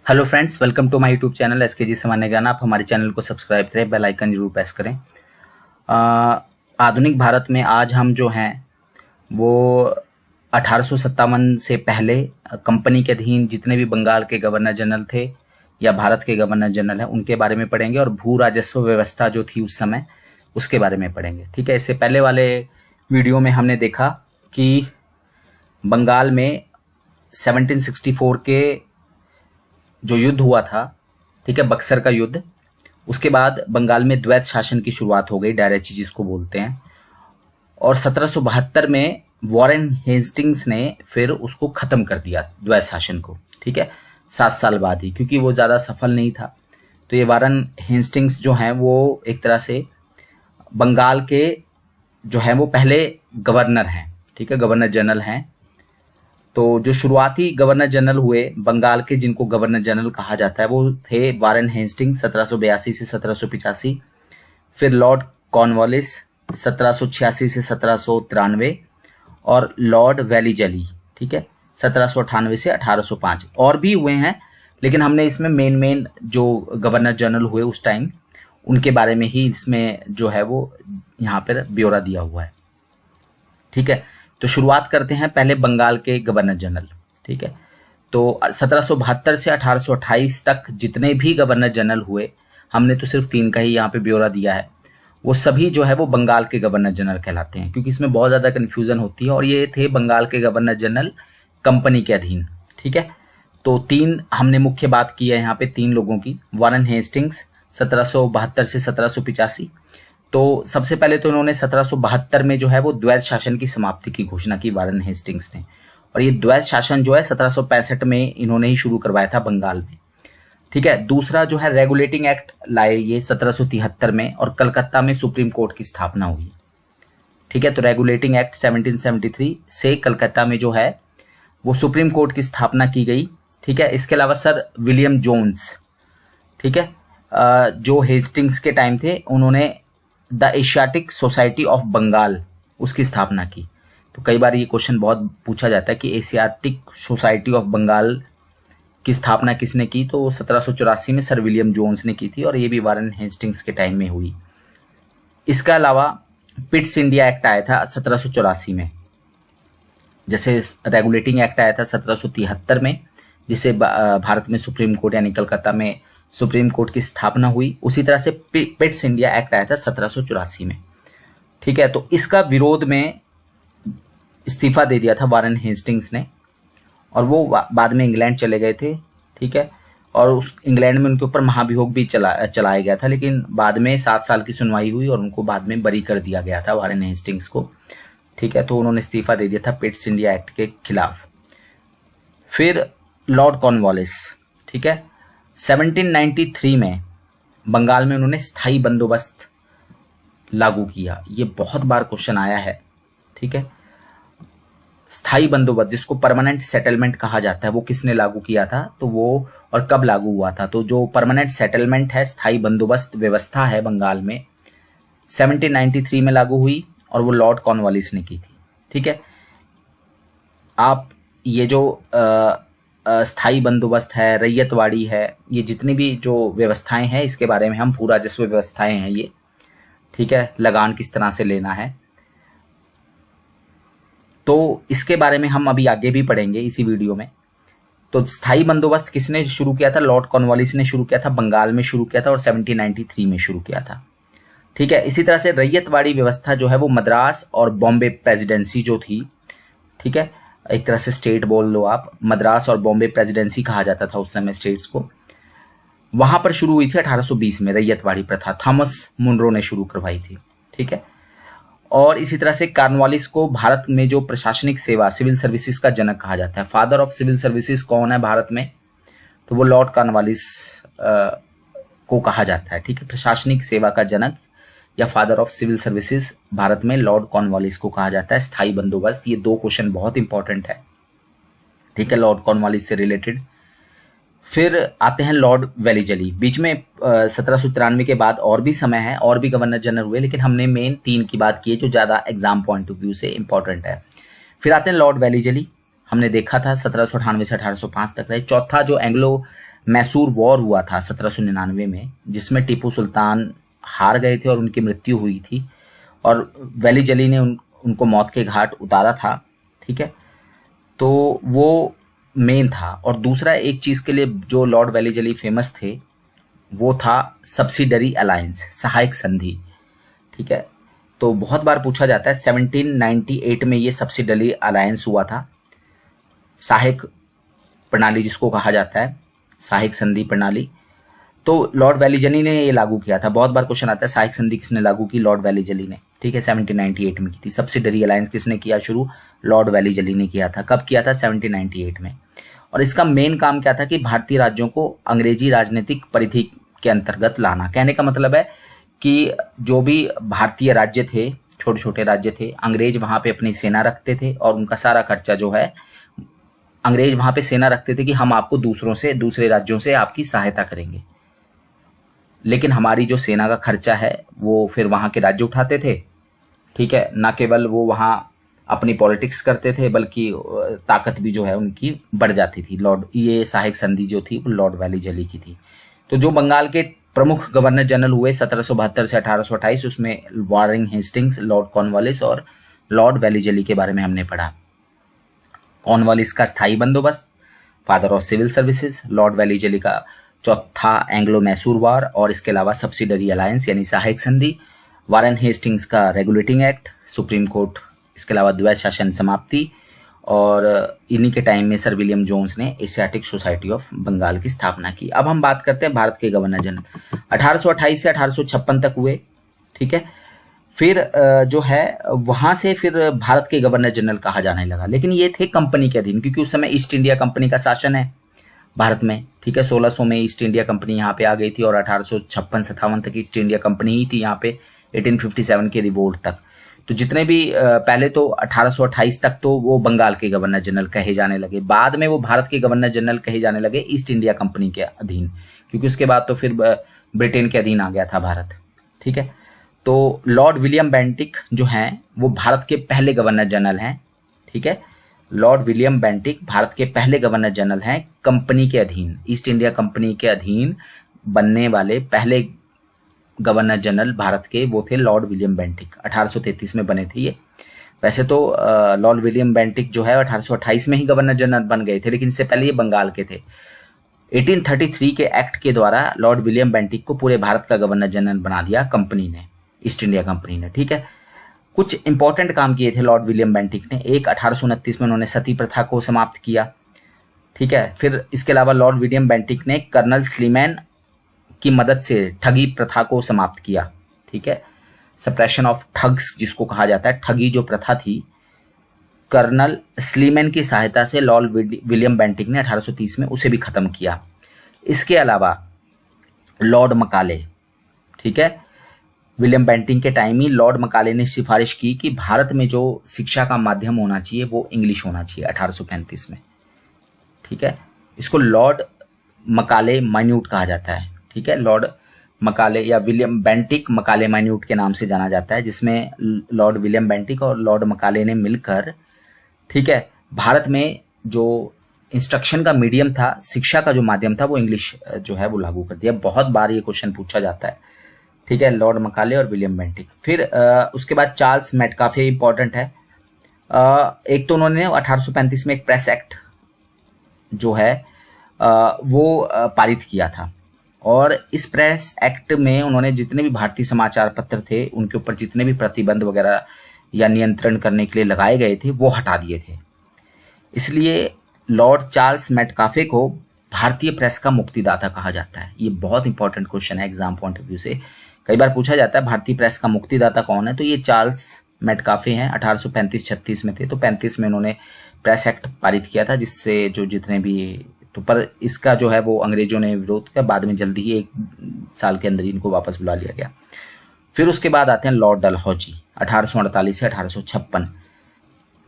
Hello friends, welcome to my YouTube channel SKG सामान्य ज्ञान। आप हमारे चैनल को सब्सक्राइब करें, बेल आइकन जरूर प्रेस करें। आधुनिक भारत में आज हम जो हैं वो 1857 से पहले कंपनी के अधीन जितने भी बंगाल के गवर्नर जनरल थे या भारत के गवर्नर जनरल हैं उनके बारे में पढ़ेंगे और भू राजस्व व्यवस्था जो थी उस समय उसके बारे में पढ़ेंगे। ठीक है, इससे पहले वाले वीडियो में हमने देखा कि बंगाल में 1764 के जो युद्ध हुआ था, ठीक है, बक्सर का युद्ध, उसके बाद बंगाल में द्वैत शासन की शुरुआत हो गई, डायरेक्ची जिसको बोलते हैं। और 1772 में वॉरेन हेस्टिंग्स ने फिर उसको खत्म कर दिया द्वैत शासन को, ठीक है, 7 साल बाद ही, क्योंकि वो ज़्यादा सफल नहीं था। तो ये वॉरेन हेस्टिंग्स जो हैं वो एक तरह से बंगाल के जो है वो पहले गवर्नर हैं, ठीक है, गवर्नर जनरल हैं। तो जो शुरुआती गवर्नर जनरल हुए बंगाल के, जिनको गवर्नर जनरल कहा जाता है, वो थे वॉरेन हेस्टिंग्स 1782 से 1785, फिर लॉर्ड कॉर्नवालिस 1786 से 1793 और लॉर्ड वेलीजली, ठीक है, 1798 से 1805। और भी हुए हैं, लेकिन हमने इसमें मेन जो गवर्नर जनरल हुए उस टाइम उनके बारे में ही इसमें जो है वो यहाँ पर ब्यौरा दिया हुआ है। ठीक है, तो शुरुआत करते हैं पहले बंगाल के गवर्नर जनरल। ठीक है, तो 1772 से 1828 तक जितने भी गवर्नर जनरल हुए, हमने तो सिर्फ 3 का ही यहाँ पे ब्यौरा दिया है, वो सभी जो है वो बंगाल के गवर्नर जनरल कहलाते हैं, क्योंकि इसमें बहुत ज़्यादा कन्फ्यूज़न होती है। और ये थे बंगाल के गवर्नर जनरल कंपनी के अधीन। ठीक है, तो 3 हमने मुख्य बात की है यहाँ पे 3 लोगों की। वॉरेन हेस्टिंग्स 1772 से 1785। तो सबसे पहले तो इन्होंने 1772 में जो है वो द्वैत शासन की समाप्ति की घोषणा की वॉरेन हेस्टिंग्स ने। और ये द्वैत शासन जो है 1765 में इन्होंने ही शुरू करवाया था बंगाल में। ठीक है, दूसरा जो है रेगुलेटिंग एक्ट लाए ये 1773 में, और कलकत्ता में सुप्रीम कोर्ट की स्थापना हुई। ठीक है, तो रेगुलेटिंग एक्ट 1773 से कलकत्ता में जो है वो सुप्रीम कोर्ट की स्थापना की गई। ठीक है, इसके अलावा सर विलियम जोन्स, ठीक है, जो हेस्टिंग्स के टाइम थे, उन्होंने the Asiatic Society of Bengal उसकी स्थापना की। तो कई बार ये क्वेश्चन बहुत पूछा जाता है कि एशियाटिक सोसाइटी ऑफ बंगाल की स्थापना किसने की, तो 1784 में सर विलियम जोन्स ने की थी, और ये भी वॉरेन हेस्टिंग्स के टाइम में हुई। इसके अलावा पिट्स इंडिया एक्ट आया था 1784 में, जैसे रेगुलेटिंग एक्ट आया था 1773 में, जिसे भारत में सुप्रीम कोर्ट यानी कलकत्ता में सुप्रीम कोर्ट की स्थापना हुई। उसी तरह से पिट्स इंडिया एक्ट आया था 1784 में। ठीक है, तो इसका विरोध में इस्तीफा दे दिया था वॉरेन हेस्टिंग्स ने, और वो बाद में इंग्लैंड चले गए थे। ठीक है, और उस इंग्लैंड में उनके ऊपर महाभियोग भी चलाया गया था, लेकिन बाद में 7 साल की सुनवाई हुई और उनको बाद में बरी कर दिया गया था वॉरेन हेस्टिंग्स को। ठीक है, तो उन्होंने इस्तीफा दे दिया था पिट्स इंडिया एक्ट के खिलाफ। फिर लॉर्ड कॉर्नवालिस, ठीक है, 1793 में बंगाल में उन्होंने स्थायी बंदोबस्त लागू किया। ये बहुत बार क्वेश्चन आया है। ठीक है, स्थायी बंदोबस्त जिसको परमानेंट सेटलमेंट कहा जाता है, वो किसने लागू किया था, तो वो और कब लागू हुआ था। तो जो परमानेंट सेटलमेंट है, स्थायी बंदोबस्त व्यवस्था है बंगाल में, 1793 में लागू हुई, और वो लॉर्ड कॉर्नवालिस ने की थी। ठीक है, आप ये जो स्थायी बंदोबस्त है, रैयतवाड़ी है, ये जितनी भी जो व्यवस्थाएं हैं इसके बारे में हम, भू राजस्व व्यवस्थाएं हैं ये, ठीक है, लगान किस तरह से लेना है, तो इसके बारे में हम अभी आगे भी पढ़ेंगे इसी वीडियो में। तो स्थायी बंदोबस्त किसने शुरू किया था, लॉर्ड कॉर्नवालिस ने शुरू किया था, बंगाल में शुरू किया था, और 1793 में शुरू किया था। ठीक है, इसी तरह से रैयतवाड़ी व्यवस्था जो है वो मद्रास और बॉम्बे प्रेसिडेंसी जो थी, ठीक है, एक तरह से स्टेट बोल लो आप, मद्रास और बॉम्बे प्रेसिडेंसी कहा जाता था उस समय स्टेट्स को, वहां पर शुरू हुई थी 1820 में रैयतवाड़ी प्रथा, थॉमस मुनरो ने शुरू करवाई थी। ठीक है, और इसी तरह से कॉर्नवालिस को भारत में जो प्रशासनिक सेवा, सिविल सर्विसेज का जनक कहा जाता है। फादर ऑफ सिविल सर्विसेज कौन है भारत में, तो वो लॉर्ड कॉर्नवालिस को कहा जाता है। ठीक है, प्रशासनिक सेवा का जनक या father of civil services Bharat में लॉर्ड कॉर्नवालिस को कहा जाता है। स्थायी बंदोबस्त, ये 2 क्वेश्चन बहुत इंपॉर्टेंट है। ठीक है, लॉर्ड कॉर्नवालिस से रिलेटेड। फिर आते हैं लॉर्ड वेलीजली। बीच में 1793 के बाद और भी समय है, और भी गवर्नर जनरल हुए, लेकिन हमने मेन 3 की बात की है जो ज़्यादा एग्जाम पॉइंट ऑफ व्यू से इंपॉर्टेंट है। फिर आते हैं लॉर्ड वेलीजली, हमने देखा था 1798 से 1805 तक रहे। चौथा जो एंग्लो मैसूर वॉर हुआ था 1799 में, जिसमें टीपू सुल्तान हार गए थे और उनकी मृत्यु हुई थी, और वैली जली ने उनको मौत के घाट उतारा था। ठीक है, तो वो मेन था। और दूसरा एक चीज़ के लिए जो लॉर्ड वैली जली फेमस थे वो था सब्सिडरी अलायंस, सहायक संधि। ठीक है, तो बहुत बार पूछा जाता है 1798 में ये सब्सिडरी अलायंस हुआ था, सहायक प्रणाली जिसको कहा जाता है, सहायक संधि प्रणाली। तो लॉर्ड वैली जली ने ये लागू किया था। बहुत बार क्वेश्चन आता है सहायक संधि किसने लागू की? लॉर्ड वैली जली ने। ठीक है, 1798 में की थी। सब्सिडरी अलायंस किसने किया शुरू? लॉर्ड वैली जली ने किया था। कब किया था? 1798 में। और इसका मेन काम क्या था कि भारतीय राज्यों को अंग्रेजी राजनीतिक परिधि के अंतर्गत लाना। कहने का मतलब है कि जो भी भारतीय राज्य थे, छोटे छोटे राज्य थे, अंग्रेज वहां पे अपनी सेना रखते थे और उनका सारा खर्चा जो है, अंग्रेज वहां पे सेना रखते थे कि हम आपको दूसरे राज्यों से आपकी सहायता करेंगे, लेकिन हमारी जो सेना का खर्चा है वो फिर वहां के राज्य उठाते थे। ठीक है, ना केवल वो वहां अपनी पॉलिटिक्स करते थे बल्कि ताकत भी जो है उनकी बढ़ जाती थी। ये सहायक संधि जो थी वो लॉर्ड वैली जली की थी। तो जो बंगाल के प्रमुख गवर्नर जनरल हुए 1772 से 1828, उसमें वारेन हेस्टिंग्स, लॉर्ड कॉर्नवालिस और लॉर्ड वैली जली के बारे में हमने पढ़ा। कॉर्नवालिस का स्थायी बंदोबस्त, father of civil services, lord Wellesley का चौथा एंग्लो मैसूर वार, और इसके अलावा सब्सिडरी अलायंस यानी सहायक संधि, वारेन हेस्टिंग्स का रेगुलेटिंग एक्ट, सुप्रीम कोर्ट, इसके अलावा द्वैध शासन समाप्ति, और इन्हीं के टाइम में सर विलियम जोन्स ने एशियाटिक सोसाइटी ऑफ बंगाल की स्थापना की। अब हम बात करते हैं भारत के गवर्नर जनरल। 1828 से 1856 तक हुए। ठीक है, फिर जो है वहां से फिर भारत के गवर्नर जनरल कहा जाने लगा, लेकिन ये थे कंपनी के अधीन, क्योंकि उस समय ईस्ट इंडिया कंपनी का शासन है भारत में। ठीक है, 1600 में ईस्ट इंडिया कंपनी यहाँ पे आ गई थी और 1856-57 तक ईस्ट इंडिया कंपनी ही थी यहाँ पे, 1857 के रिवोल्ट तक। तो जितने भी पहले तो 1828 तक तो वो बंगाल के गवर्नर जनरल कहे जाने लगे, बाद में वो भारत के गवर्नर जनरल कहे जाने लगे ईस्ट इंडिया कंपनी के अधीन, क्योंकि उसके बाद तो फिर ब्रिटेन के अधीन आ गया था भारत। ठीक है, तो लॉर्ड विलियम बेंटिक जो हैं वो भारत के पहले गवर्नर जनरल हैं। ठीक है, लॉर्ड विलियम बेंटिक भारत के पहले गवर्नर जनरल हैं कंपनी के अधीन, ईस्ट इंडिया कंपनी के अधीन बनने वाले पहले गवर्नर जनरल भारत के वो थे लॉर्ड विलियम बेंटिक। 1833 में बने थे ये। वैसे तो लॉर्ड विलियम बेंटिक जो है 1828 में ही गवर्नर जनरल बन गए थे, लेकिन इससे पहले ये बंगाल के थे। 1833 के एक्ट के द्वारा लॉर्ड विलियम बेंटिक को पूरे भारत का गवर्नर जनरल बना दिया कंपनी ने, ईस्ट इंडिया कंपनी ने। ठीक है, कुछ इंपॉर्टेंट काम किए थे लॉर्ड विलियम बेंटिक ने। एक 1829 में उन्होंने सती प्रथा को समाप्त किया। ठीक है, फिर इसके अलावा लॉर्ड विलियम बेंटिक ने कर्नल स्लीमैन की मदद से ठगी प्रथा को समाप्त किया। ठीक है, सप्रेशन ऑफ ठग्स जिसको कहा जाता है, ठगी जो प्रथा थी, कर्नल स्लीमैन की सहायता से लॉर्ड विलियम बेंटिक ने 1830 में उसे भी खत्म किया। इसके अलावा लॉर्ड मकाले, ठीक है, विलियम बेंटिक के टाइम ही लॉर्ड मकाले ने सिफारिश की कि भारत में जो शिक्षा का माध्यम होना चाहिए वो इंग्लिश होना चाहिए 1835 में। ठीक है, इसको लॉर्ड मकाले माइन्यूट कहा जाता है। ठीक है, लॉर्ड मकाले या विलियम बेंटिक मकाले माइन्यूट के नाम से जाना जाता है, जिसमें लॉर्ड विलियम बेंटिक और लॉर्ड मकाले ने मिलकर, ठीक है, भारत में जो इंस्ट्रक्शन का मीडियम था, शिक्षा का जो माध्यम था, वो इंग्लिश जो है वो लागू कर दिया। बहुत बार ये क्वेश्चन पूछा जाता है। ठीक है, लॉर्ड मकाले और विलियम बेंटिक। फिर उसके बाद चार्ल्स मेटकाफे इंपॉर्टेंट है। एक तो उन्होंने 1835 में एक प्रेस एक्ट जो है वो पारित किया था, और इस प्रेस एक्ट में उन्होंने जितने भी भारतीय समाचार पत्र थे उनके ऊपर जितने भी प्रतिबंध वगैरह या नियंत्रण करने के लिए लगाए गए थे वो हटा दिए थे। इसलिए लॉर्ड चार्ल्स मेटकाफे को भारतीय प्रेस का मुक्तिदाता कहा जाता है। ये बहुत इंपॉर्टेंट क्वेश्चन है एग्जाम पॉइंट ऑफ व्यू से। कई बार पूछा जाता है भारतीय प्रेस का मुक्तिदाता कौन है, तो ये चार्ल्स मेटकाफे हैं। 1835-36 में थे, तो 35 में उन्होंने प्रेस एक्ट पारित किया था, जिससे जो जितने भी तो पर इसका जो है वो अंग्रेजों ने विरोध किया। बाद में जल्दी ही 1 साल के अंदर ही इनको वापस बुला लिया गया। फिर उसके बाद आते हैं लॉर्ड डलहौजी 1848 से 1856।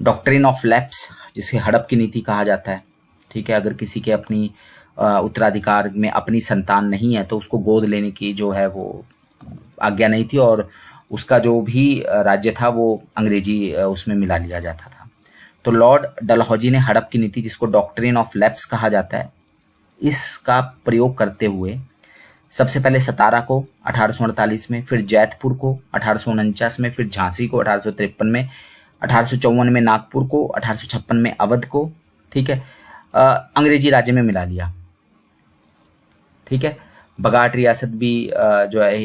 डॉक्ट्रिन ऑफ लैप्स, जिसे हड़प की नीति कहा जाता है। ठीक है, अगर किसी के अपनी उत्तराधिकार में अपनी संतान नहीं है तो उसको गोद लेने की जो है वो आज्ञा नहीं थी, और उसका जो भी राज्य था वो अंग्रेजी उसमें मिला लिया जाता था। तो लॉर्ड डलहौजी ने हड़प की नीति, जिसको डॉक्ट्रिन ऑफ लैप्स कहा जाता है, इसका प्रयोग करते हुए सबसे पहले सतारा को 1848 में, फिर जैतपुर को 1849 में, फिर झांसी को 1853 में, 1854 में नागपुर को, 1856 में अवध को, ठीक है, अंग्रेजी राज्य में मिला लिया। ठीक है, बगाट रियासत भी जो है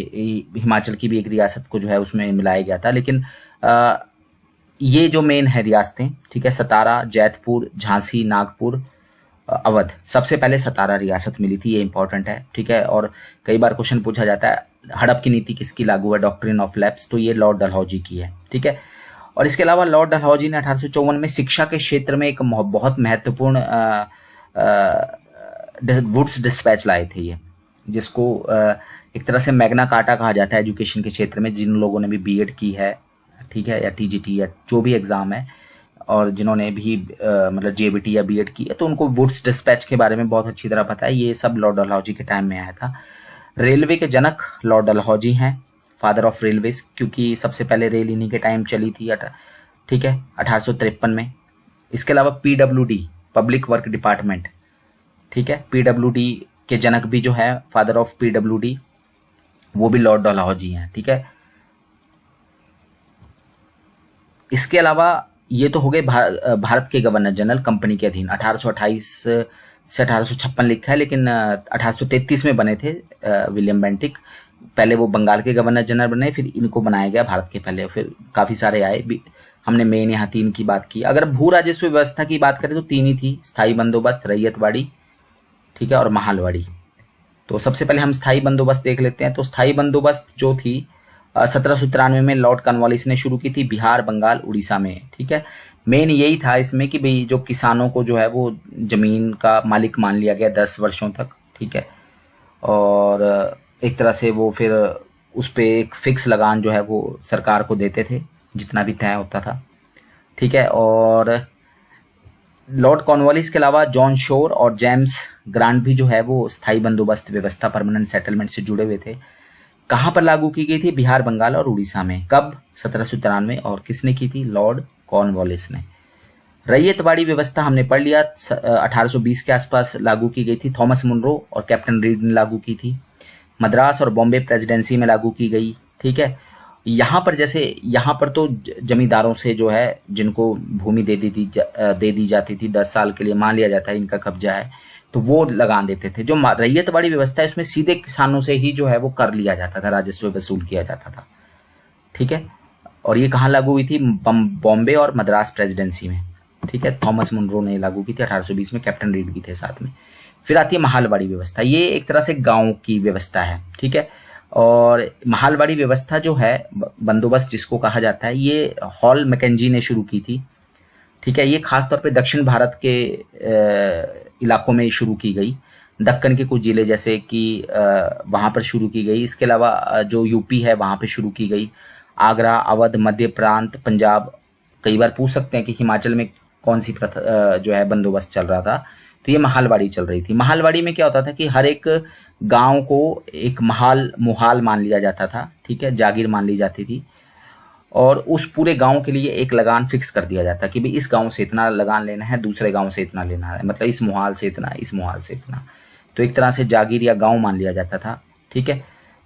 हिमाचल की भी एक रियासत को जो है उसमें मिलाया गया था। लेकिन ये जो मेन है रियासतें, ठीक है, सतारा, जैतपुर, झांसी, नागपुर, अवध, सबसे पहले सतारा रियासत मिली थी, ये इंपॉर्टेंट है। ठीक है, और कई बार क्वेश्चन पूछा जाता है हड़प की नीति किसकी लागू है, डॉक्ट्रिन ऑफ लैप्स, तो ये लॉर्ड डलहौजी की है। ठीक है, और इसके अलावा लॉर्ड डलहौजी ने 1854 में शिक्षा के क्षेत्र में एक बहुत महत्वपूर्ण वुड्स डिस्पैच लाए थे, ये जिसको एक तरह से मैग्ना कार्टा कहा जाता है एजुकेशन के क्षेत्र में। जिन लोगों ने भी बीएड की है, ठीक है, या टीजीटी या जो भी एग्जाम है, और जिन्होंने भी मतलब जेबीटी या बीएड की है, तो उनको वुड्स डिस्पैच के बारे में बहुत अच्छी तरह पता है। ये सब लॉर्ड डलहौजी के टाइम में आया था। रेलवे के जनक लॉर्ड डलहौजी हैं, फादर ऑफ रेलवेज, क्योंकि सबसे पहले रेल इन्हीं के टाइम चली थी। ठीक है, 1853 में। इसके अलावा पीडब्ल्यूडी, पब्लिक वर्क डिपार्टमेंट, ठीक है, पीडब्ल्यूडी के जनक भी जो है, फादर ऑफ पीडब्ल्यूडी, वो भी लॉर्ड डलहौजी हैं। ठीक है, इसके अलावा ये तो हो गए भारत के गवर्नर जनरल कंपनी के अधीन। 1828 से 1856 लिखा है, लेकिन 1833 में बने थे विलियम बेंटिक। पहले वो बंगाल के गवर्नर जनरल बने, फिर इनको बनाया गया भारत के पहले, फिर काफ़ी सारे आए। हमने मेन यहाँ 3 की बात की। अगर भू राजस्व व्यवस्था की बात करें तो 3 ही थी, स्थायी बंदोबस्त, रैयतवाड़ी, ठीक है, और महालवाड़ी। तो सबसे पहले हम स्थायी बंदोबस्त देख लेते हैं। तो स्थायी बंदोबस्त जो थी 1793 में लॉर्ड कॉर्नवालिस ने शुरू की थी, बिहार, बंगाल, उड़ीसा में। ठीक है, मेन यही था इसमें कि भाई जो किसानों को जो है वो जमीन का मालिक मान लिया गया 10 वर्षों तक। ठीक है, और एक तरह से वो फिर उस पर एक फिक्स लगान जो है वो सरकार को देते थे, जितना भी तय होता था। ठीक है, और लॉर्ड कॉर्नवालिस के अलावा जॉन शोर और जेम्स ग्रांट भी जो है वो स्थायी बंदोबस्त व्यवस्था, परमानेंट सेटलमेंट से जुड़े हुए थे। कहाँ पर लागू की गई थी? बिहार, बंगाल और उड़ीसा में। कब? 1793। और किसने की थी? लॉर्ड कॉर्नवालिस ने। रैयतवाड़ी व्यवस्था हमने पढ़ लिया, 1820 के आसपास लागू की गई थी। थॉमस मुनरो और कैप्टन रीड ने लागू की थी। मद्रास और बॉम्बे प्रेसिडेंसी में लागू की गई। ठीक है, यहाँ पर जैसे यहाँ पर तो जमींदारों से जो है जिनको भूमि दे दी जाती थी 10 साल के लिए, मान लिया जाता है इनका कब्जा है, तो वो लगान देते थे। जो रैयतवाड़ी व्यवस्था है इसमें सीधे किसानों से ही जो है वो कर लिया जाता था, राजस्व वसूल किया जाता था। ठीक है, और ये कहाँ लागू हुई थी? बॉम्बे और मद्रास प्रेसिडेंसी में। ठीक है, थॉमस मुनरो ने लागू की थी 1820 में, कैप्टन रीड भी थे साथ में। फिर आती है महालवाड़ी व्यवस्था। ये एक तरह से गाँव की व्यवस्था है। ठीक है, और महालवाड़ी व्यवस्था जो है, बंदोबस्त जिसको कहा जाता है, ये हॉल मैकेंजी ने शुरू की थी। ठीक है, ये खासतौर पे दक्षिण भारत के इलाकों में शुरू की गई, दक्कन के कुछ जिले जैसे कि वहाँ पर शुरू की गई। इसके अलावा जो यूपी है वहाँ पे शुरू की गई, आगरा, अवध, मध्य प्रांत, पंजाब। कई बार पूछ सकते हैं कि हिमाचल में कौन सी जो है बंदोबस्त चल रहा था, तो ये महालवाड़ी चल रही थी। महालवाड़ी में क्या होता था कि हर एक गांव को एक मुहाल मान लिया जाता था। ठीक है, जागीर मान ली जाती थी, और उस पूरे गांव के लिए एक लगान फिक्स कर दिया जाता कि भाई इस गांव से इतना लगान लेना है, दूसरे गांव से इतना लेना है, मतलब इस मुहाल से इतना, इस मुहाल से इतना। तो एक तरह से जागीर या गांव मान लिया जाता था। ठीक है,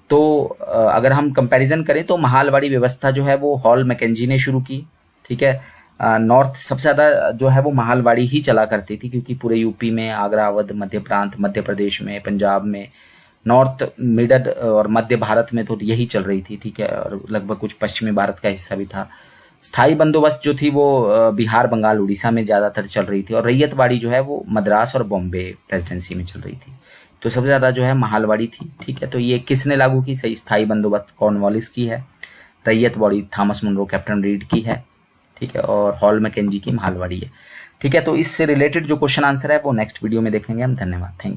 तो अगर हम कंपैरिजन करें तो महालवाड़ी व्यवस्था जो है वो हॉल मैकेंजी ने शुरू की। ठीक है, नॉर्थ सबसे ज़्यादा जो है वो महालवाड़ी ही चला करती थी, क्योंकि पूरे यूपी में, आगरा, अवध, मध्य प्रांत, मध्य प्रदेश में, पंजाब में, नॉर्थ, मिडल और मध्य भारत में तो यही चल रही थी। ठीक है, और लगभग कुछ पश्चिमी भारत का हिस्सा भी था। स्थायी बंदोबस्त जो थी वो बिहार, बंगाल, उड़ीसा में ज़्यादातर चल रही थी, और रैयतवाड़ी जो है वो मद्रास और बॉम्बे प्रेसिडेंसी में चल रही थी। तो सबसे ज़्यादा जो है महालवाड़ी थी। ठीक है, तो ये किसने लागू की? सही, स्थायी बंदोबस्त कॉर्नवालिस की है, ryotwari Thomas Munro, captain Read की है। ठीक है, और हॉल मैकेंजी की महालवाड़ी है। ठीक है, तो इससे रिलेटेड जो क्वेश्चन आंसर है वो नेक्स्ट वीडियो में देखेंगे हम। धन्यवाद, थैंक यू।